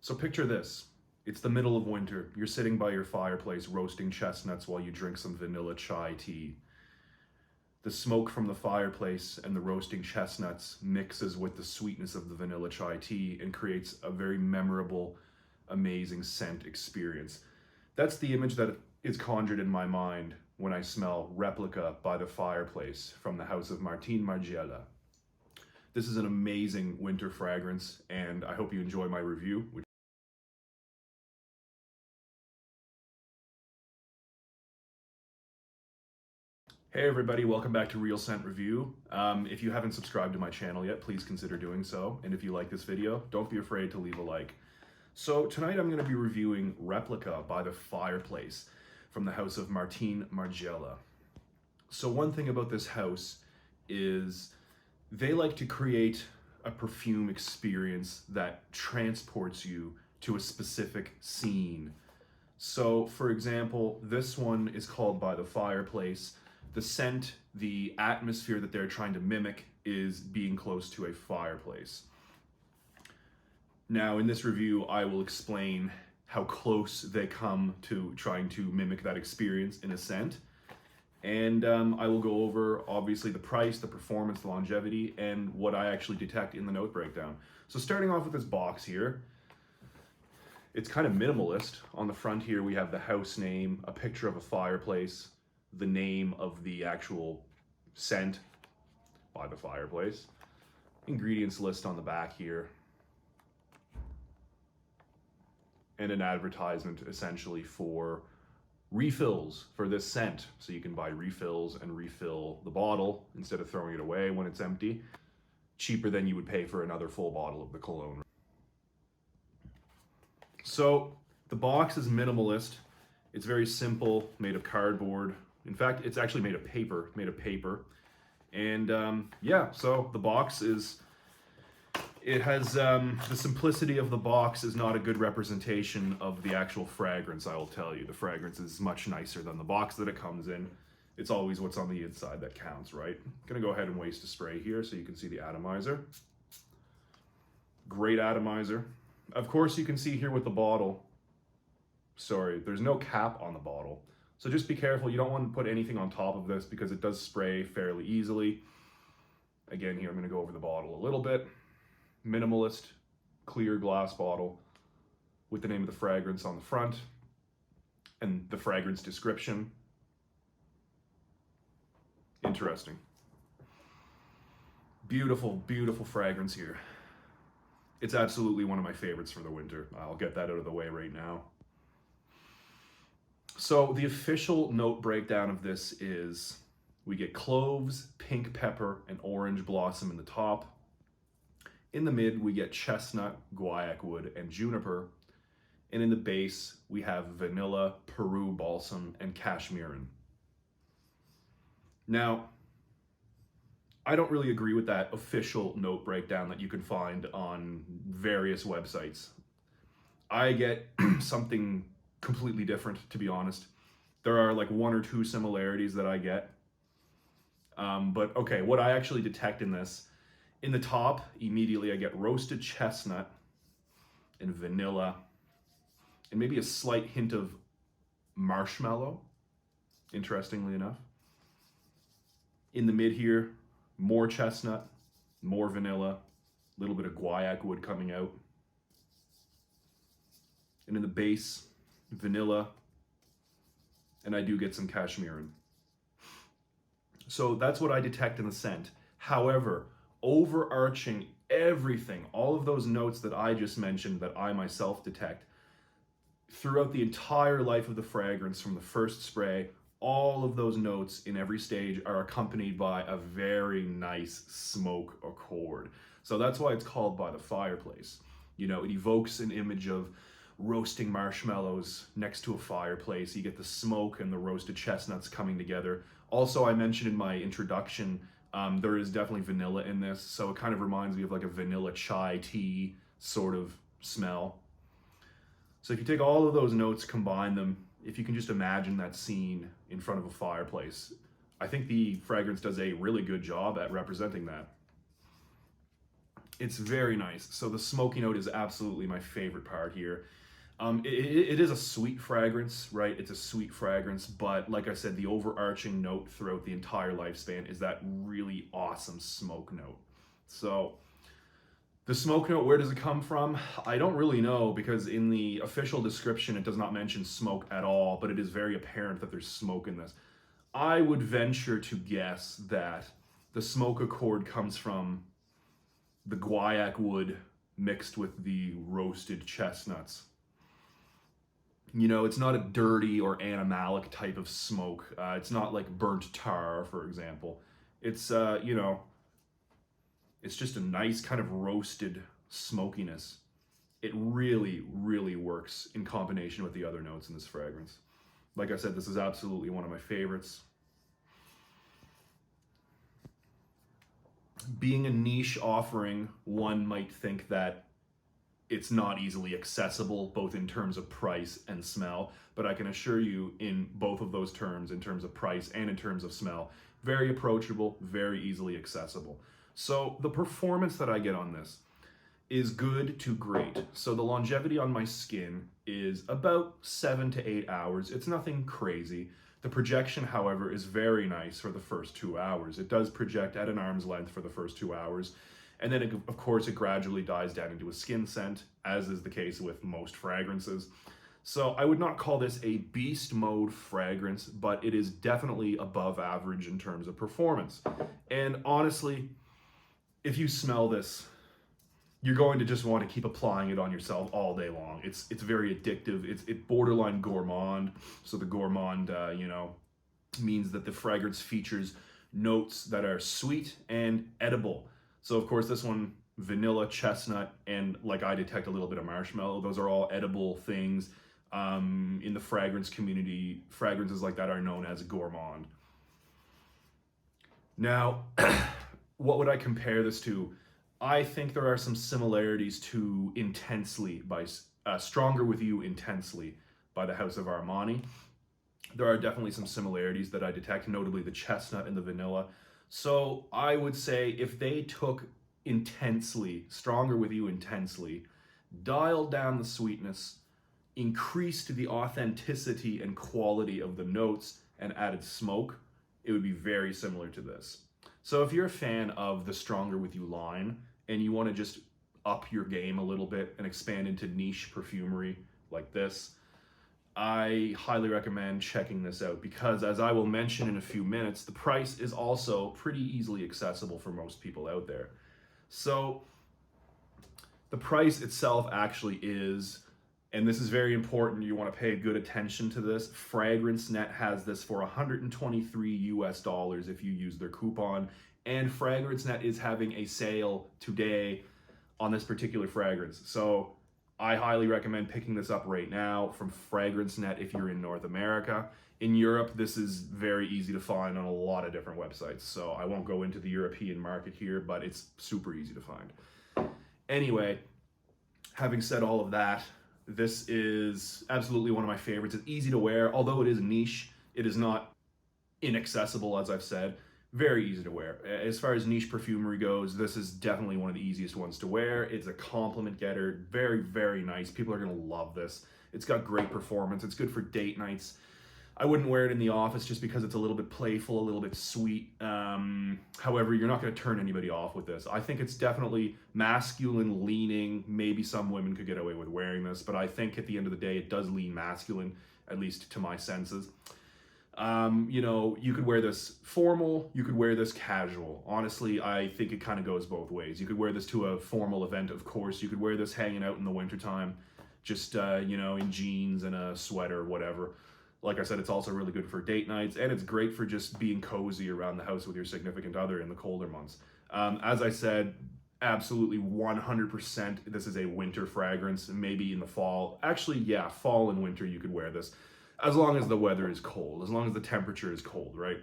So picture this. It's the middle of winter. You're sitting by your fireplace roasting chestnuts while you drink some vanilla chai tea. The smoke from the fireplace and the roasting chestnuts mixes with the sweetness of the vanilla chai tea and creates a very memorable, amazing scent experience. That's the image that is conjured in my mind when I smell Replica by the Fireplace from the house of Martin Margiela. This is an amazing winter fragrance, and I hope you enjoy my review. Hey everybody, welcome back to Real Scent Review. If you haven't subscribed to my channel yet, please consider doing so. And if you like this video, don't be afraid to leave a like. So tonight I'm going to be reviewing Replica by the Fireplace from the house of Martin Margiela. So one thing about this house is they like to create a perfume experience that transports you to a specific scene. So for example, this one is called By the Fireplace. The scent, the atmosphere that they're trying to mimic is being close to a fireplace. Now, in this review, I will explain how close they come to trying to mimic that experience in a scent. And I will go over, obviously, the price, the performance, the longevity, and what I actually detect in the note breakdown. So starting off with this box here, it's kind of minimalist. On the front here, we have the house name, a picture of a fireplace, the name of the actual scent, By the Fireplace, ingredients list on the back here, and an advertisement essentially for refills for this scent. So you can buy refills and refill the bottle instead of throwing it away when it's empty, cheaper than you would pay for another full bottle of the cologne. So the box is minimalist. It's very simple, made of cardboard. In fact, it's actually made of paper, And yeah, so the box it has, the simplicity of the box is not a good representation of the actual fragrance, I will tell you. The fragrance is much nicer than the box that it comes in. It's always what's on the inside that counts, right? I'm gonna go ahead and waste a spray here so you can see the atomizer. Great atomizer. Of course, you can see here with the bottle, there's no cap on the bottle. So just be careful, you don't want to put anything on top of this because it does spray fairly easily. Again, here I'm going to go over the bottle a little bit. Minimalist, clear glass bottle with the name of the fragrance on the front and the fragrance description. Interesting. Beautiful, beautiful fragrance here. It's absolutely one of my favorites for the winter. I'll get that out of the way right now. So the official note breakdown of this is we get cloves, pink pepper, and orange blossom in the top. In the mid, we get chestnut, guaiac wood, and juniper. And in the base, we have vanilla, Peru balsam, and cashmeran. Now, I don't really agree with that official note breakdown that you can find on various websites. I get something completely different, to be honest. There are like one or two similarities that I get. But okay, what I actually detect in this, in the top, immediately I get roasted chestnut and vanilla, and maybe a slight hint of marshmallow, interestingly enough. In the mid here, more chestnut, more vanilla, a little bit of guaiac wood coming out. And in the base, vanilla, and I do get some cashmeran. So that's what I detect in the scent. However, overarching everything, all of those notes that I just mentioned that I myself detect, throughout the entire life of the fragrance from the first spray, all of those notes in every stage are accompanied by a very nice smoke accord. So that's why it's called By the Fireplace. You know, it evokes an image of roasting marshmallows next to a fireplace. You get the smoke and the roasted chestnuts coming together. Also, I mentioned in my introduction, there is definitely vanilla in this, so it kind of reminds me of like a vanilla chai tea sort of smell. So if you take all of those notes, combine them, if you can just imagine that scene in front of a fireplace, I think the fragrance does a really good job at representing that. It's very nice. So the smoky note is absolutely my favorite part here. It is a sweet fragrance, right? It's a sweet fragrance, but like I said, the overarching note throughout the entire lifespan is that really awesome smoke note. So the smoke note, where does it come from? I don't really know, because in the official description it does not mention smoke at all, but it is very apparent that there's smoke in this. I would venture to guess that the smoke accord comes from the guaiac wood mixed with the roasted chestnuts. You know, it's not a dirty or animalic type of smoke. It's not like burnt tar, for example. It's, it's just a nice kind of roasted smokiness. It really, really works in combination with the other notes in this fragrance. Like I said, this is absolutely one of my favorites. Being a niche offering, one might think that it's not easily accessible, both in terms of price and smell, but I can assure you, in both of those terms, in terms of price and in terms of smell, very approachable, very easily accessible. So the performance that I get on this is good to great. So the longevity on my skin is about 7 to 8 hours. It's nothing crazy. The projection, however, is very nice for the first 2 hours. It does project at an arm's length for the first 2 hours. And then, of course, it gradually dies down into a skin scent, as is the case with most fragrances. So I would not call this a beast mode fragrance, but it is definitely above average in terms of performance. And honestly, if you smell this, you're going to just want to keep applying it on yourself all day long. It's very addictive. It's borderline gourmand. So the gourmand, means that the fragrance features notes that are sweet and edible. So of course this one, vanilla, chestnut, and like I detect a little bit of marshmallow. Those are all edible things. In the fragrance community, fragrances like that are known as gourmand. Now, what would I compare this to? I think there are some similarities to Intensely by Stronger With You Intensely by the House of Armani. There are definitely some similarities that I detect, notably the chestnut and the vanilla. So I would say if they took Intensely, Stronger With You Intensely, dialed down the sweetness, increased the authenticity and quality of the notes, and added smoke, it would be very similar to this. So if you're a fan of the Stronger With You line and you want to just up your game a little bit and expand into niche perfumery like this, I highly recommend checking this out, because as I will mention in a few minutes, the price is also pretty easily accessible for most people out there. So the price itself actually is, and this is very important, you want to pay good attention to this, FragranceNet has this for $123 if you use their coupon, and FragranceNet is having a sale today on this particular fragrance. So I highly recommend picking this up right now from FragranceNet if you're in North America. In Europe, this is very easy to find on a lot of different websites, so I won't go into the European market here, but it's super easy to find. Anyway, having said all of that, this is absolutely one of my favorites. It's easy to wear, although it is niche. It is not inaccessible, as I've said. Very easy to wear. As far as niche perfumery goes, this is definitely one of the easiest ones to wear. It's a compliment getter. Very, very nice. People are going to love this. It's got great performance. It's good for date nights. I wouldn't wear it in the office just because it's a little bit playful, a little bit sweet. However, you're not going to turn anybody off with this. I think it's definitely masculine leaning. Maybe some women could get away with wearing this, but I think at the end of the day, it does lean masculine, at least to my senses. You could wear this formal, you could wear this casual. Honestly, I think it kind of goes both ways. You could wear this to a formal event, of course. You could wear this hanging out in the wintertime, just, in jeans and a sweater, whatever. Like I said, it's also really good for date nights, and it's great for just being cozy around the house with your significant other in the colder months. As I said, absolutely 100%, this is a winter fragrance, maybe in the fall. Actually, yeah, fall and winter you could wear this, as long as the weather is cold, as long as the temperature is cold, right?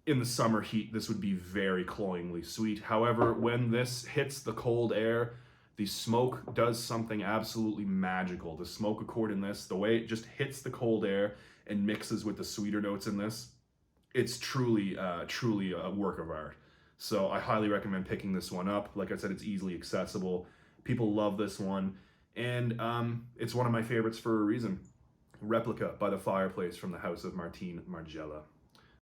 In the summer heat, this would be very cloyingly sweet. However, when this hits the cold air, the smoke does something absolutely magical. The smoke accord in this, the way it just hits the cold air and mixes with the sweeter notes in this, it's truly a work of art. So I highly recommend picking this one up. Like I said, it's easily accessible. People love this one. And it's one of my favorites for a reason. Replica by the Fireplace from the House of Martine Margiela.